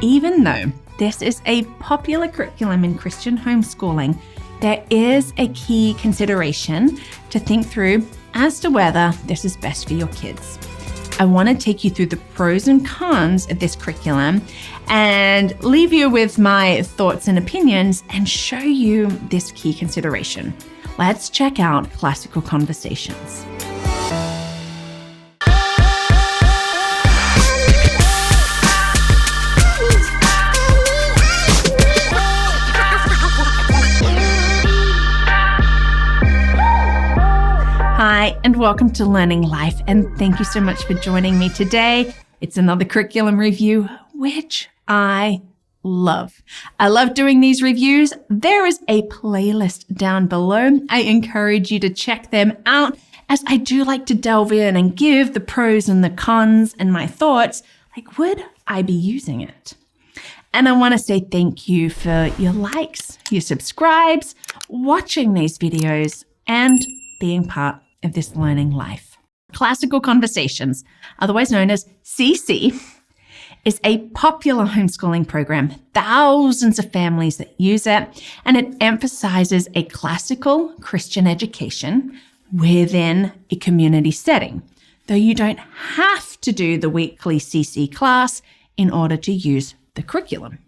Even though this is a popular curriculum in Christian homeschooling, there is a key consideration to think through as to whether this is best for your kids. I want to take you through the pros and cons of this curriculum and leave you with my thoughts and opinions and show you this key consideration. Let's check out Classical Conversations. Hi, and welcome to Learning Life, and thank you so much for joining me today. It's another curriculum review, which I love. I love doing these reviews. There is a playlist down below. I encourage you to check them out, as I do like to delve in and give the pros and the cons and my thoughts, like would I be using it? And I want to say thank you for your likes, your subscribes, watching these videos, and being part of this learning life. Classical Conversations, otherwise known as CC, is a popular homeschooling program. Thousands of families that use it, and it emphasizes a classical Christian education within a community setting, though you don't have to do the weekly CC class in order to use the curriculum.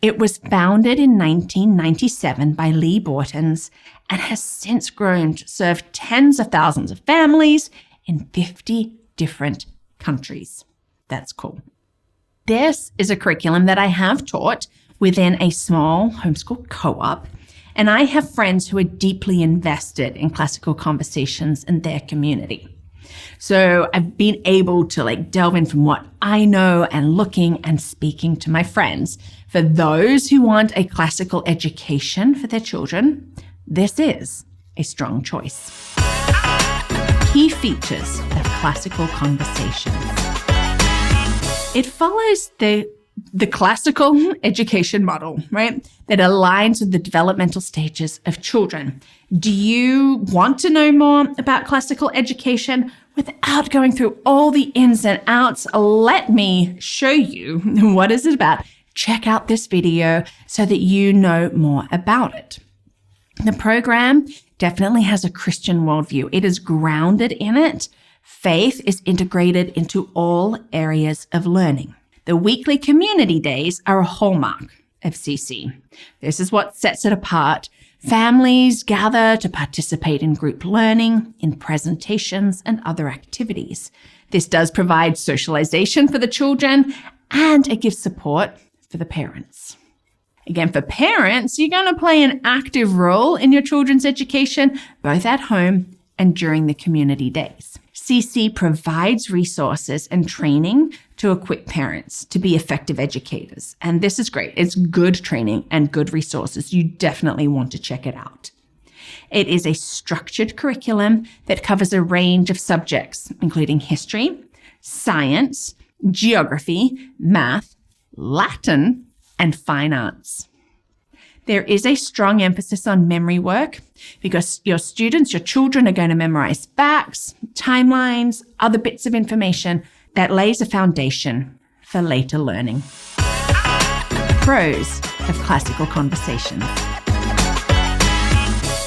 It was founded in 1997 by Lee Bortons and has since grown to serve tens of thousands of families in 50 different countries. That's cool. This is a curriculum that I have taught within a small homeschool co-op, and I have friends who are deeply invested in Classical Conversations in their community. So I've been able to delve in from what I know and looking and speaking to my friends. For those who want a classical education for their children, this is a strong choice. Key features of Classical Conversations. It follows the classical education model, right? That aligns with the developmental stages of children. Do you want to know more about classical education without going through all the ins and outs? Let me show you what is it about. Check out this video so that you know more about it. The program definitely has a Christian worldview. It is grounded in it. Faith is integrated into all areas of learning. The weekly community days are a hallmark of CC. This is what sets it apart. Families gather to participate in group learning, in presentations, and other activities. This does provide socialization for the children, and it gives support for the parents. Again, for parents, you're going to play an active role in your children's education, both at home and during the community days. CC provides resources and training to equip parents to be effective educators. And this is great. It's good training and good resources. You definitely want to check it out. It is a structured curriculum that covers a range of subjects, including history, science, geography, math, Latin, and fine arts. There is a strong emphasis on memory work because your students, your children are going to memorize facts, timelines, other bits of information that lays a foundation for later learning. Pros of Classical Conversations.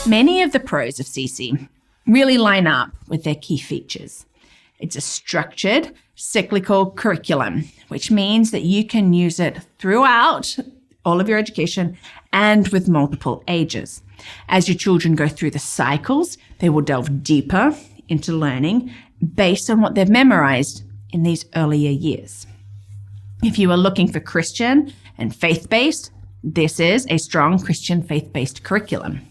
Many of the pros of CC really line up with their key features. It's a structured, cyclical curriculum, which means that you can use it throughout all of your education and with multiple ages. As your children go through the cycles, they will delve deeper into learning based on what they've memorized in these earlier years. If you are looking for Christian and faith-based, this is a strong Christian faith-based curriculum.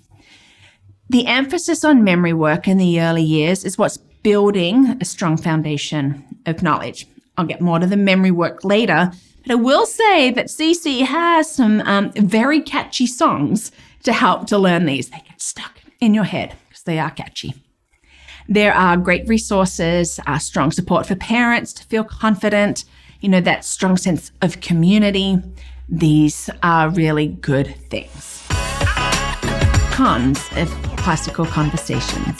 The emphasis on memory work in the early years is what's building a strong foundation of knowledge. I'll get more to the memory work later, but I will say that CC has some very catchy songs to help to learn these. They get stuck in your head because they are catchy. There are great resources, strong support for parents to feel confident, that strong sense of community. These are really good things. Cons of Classical Conversations.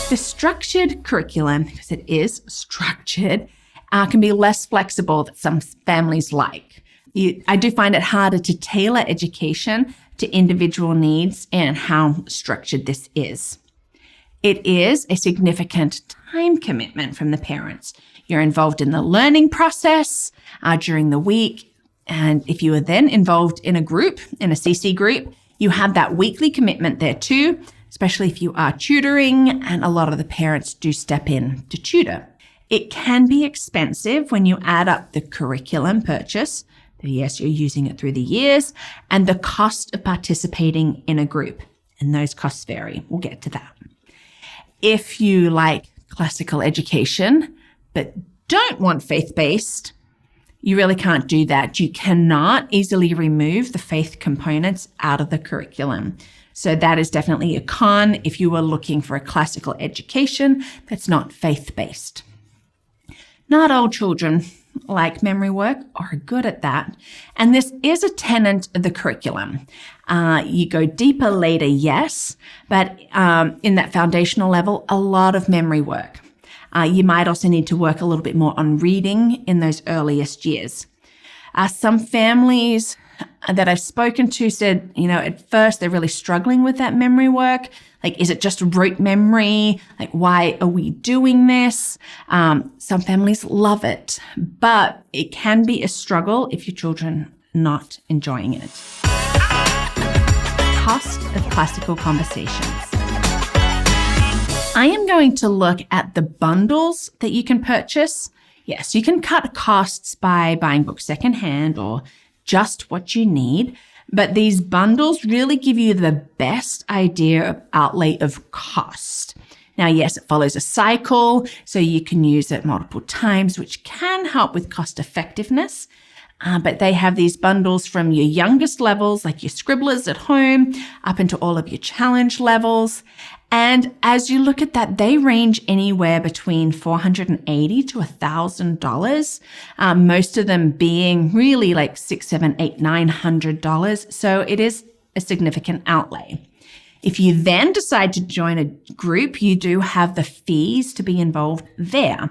The structured curriculum, because it is structured, can be less flexible than some families like. I do find it harder to tailor education to individual needs and how structured this is. It is a significant time commitment from the parents. You're involved in the learning process during the week. And if you are then involved in a group, in a CC group, you have that weekly commitment there too, especially if you are tutoring, and a lot of the parents do step in to tutor. It can be expensive when you add up the curriculum purchase, yes, you're using it through the years, and the cost of participating in a group. And those costs vary. We'll get to that. If you like classical education, but don't want faith-based, you really can't do that. You cannot easily remove the faith components out of the curriculum. So that is definitely a con if you are looking for a classical education that's not faith-based. Not all children like memory work or are good at that. And this is a tenet of the curriculum. You go deeper later, yes, but in that foundational level, a lot of memory work. You might also need to work a little bit more on reading in those earliest years. Some families that I've spoken to said, at first they're really struggling with that memory work. Like, is it just rote memory? Like, why are we doing this? Some families love it, but it can be a struggle if your children are not enjoying it. Cost of classical conversations. I am going to look at the bundles that you can purchase. Yes, you can cut costs by buying books secondhand or just what you need, but these bundles really give you the best idea of outlay of cost. Now, yes, it follows a cycle, so you can use it multiple times, which can help with cost effectiveness. But they have these bundles from your youngest levels, like your scribblers at home, up into all of your challenge levels. And as you look at that, they range anywhere between $480 to $1,000. Most of them being really like $600, $700, $800, $900. So it is a significant outlay. If you then decide to join a group, you do have the fees to be involved there.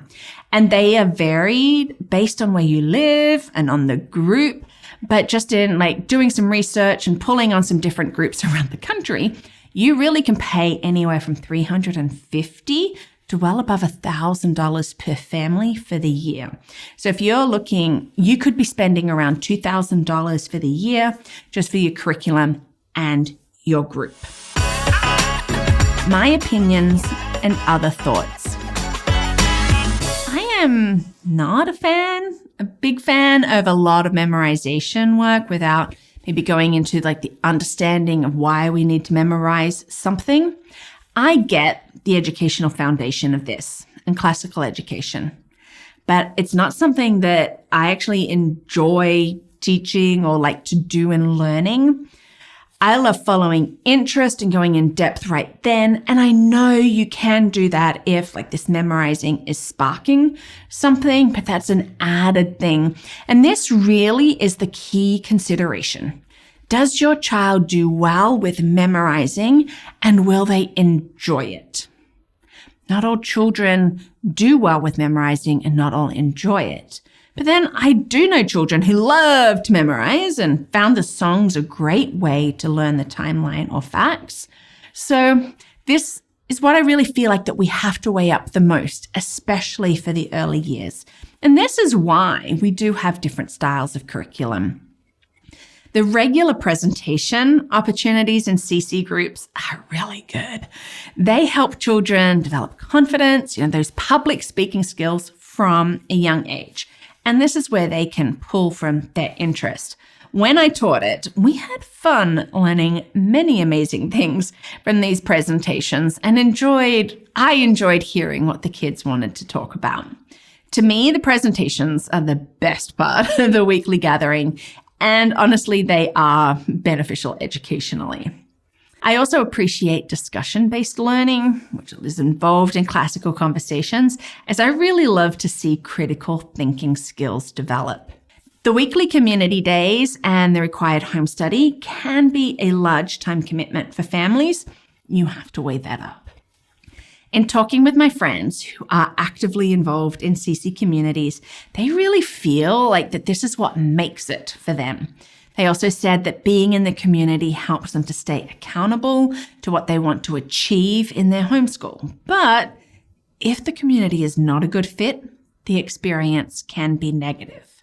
And they are varied based on where you live and on the group. But just in like doing some research and pulling on some different groups around the country, you really can pay anywhere from $350 to well above $1,000 per family for the year. So if you're looking, you could be spending around $2,000 for the year just for your curriculum and your group. My opinions and other thoughts. I am not a big fan of a lot of memorization work without maybe going into like the understanding of why we need to memorize something. I get the educational foundation of this and classical education, but it's not something that I actually enjoy teaching or like to do in learning. I love following interest and going in depth right then. And I know you can do that if like this memorizing is sparking something, but that's an added thing. And this really is the key consideration. Does your child do well with memorizing, and will they enjoy it? Not all children do well with memorizing and not all enjoy it. But then I do know children who love to memorize and found the songs a great way to learn the timeline or facts. So this is what I really feel like that we have to weigh up the most, especially for the early years. And this is why we do have different styles of curriculum. The regular presentation opportunities in CC groups are really good. They help children develop confidence, those public speaking skills from a young age. And this is where they can pull from their interest. When I taught it, we had fun learning many amazing things from these presentations and I enjoyed hearing what the kids wanted to talk about. To me, the presentations are the best part of the weekly gathering, and honestly, they are beneficial educationally. I also appreciate discussion-based learning, which is involved in classical conversations, as I really love to see critical thinking skills develop. The weekly community days and the required home study can be a large time commitment for families. You have to weigh that up. In talking with my friends who are actively involved in CC communities, they really feel like that this is what makes it for them. They also said that being in the community helps them to stay accountable to what they want to achieve in their homeschool. But if the community is not a good fit, the experience can be negative.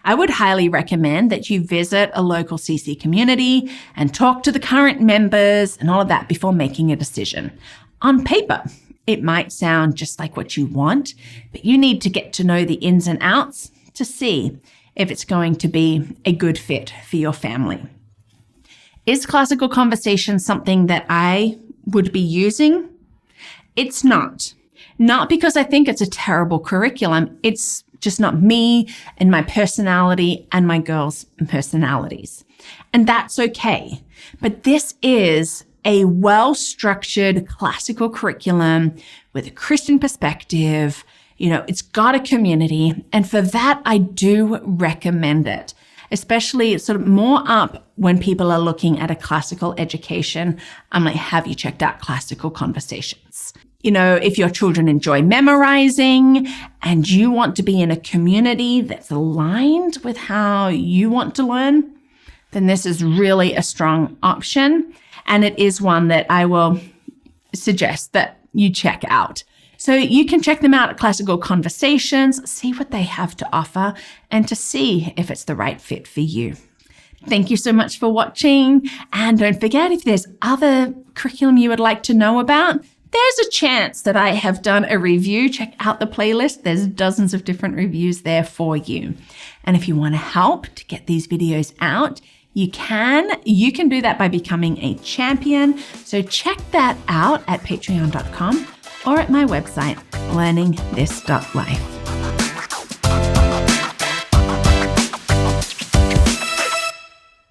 I would highly recommend that you visit a local CC community and talk to the current members and all of that before making a decision. On paper, it might sound just like what you want, but you need to get to know the ins and outs to see if it's going to be a good fit for your family. Is classical conversation something that I would be using? It's not. Not because I think it's a terrible curriculum. It's just not me and my personality and my girls' personalities. And that's okay. But this is a well-structured classical curriculum with a Christian perspective. It's got a community. And for that, I do recommend it, especially sort of more up when people are looking at a classical education. I'm like, have you checked out Classical Conversations? If your children enjoy memorizing and you want to be in a community that's aligned with how you want to learn, then this is really a strong option. And it is one that I will suggest that you check out. So you can check them out at Classical Conversations, see what they have to offer, and to see if it's the right fit for you. Thank you so much for watching. And don't forget, if there's other curriculum you would like to know about, there's a chance that I have done a review. Check out the playlist. There's dozens of different reviews there for you. And if you want to help to get these videos out, you can do that by becoming a champion. So check that out at patreon.com or at my website, LearningThis.Life.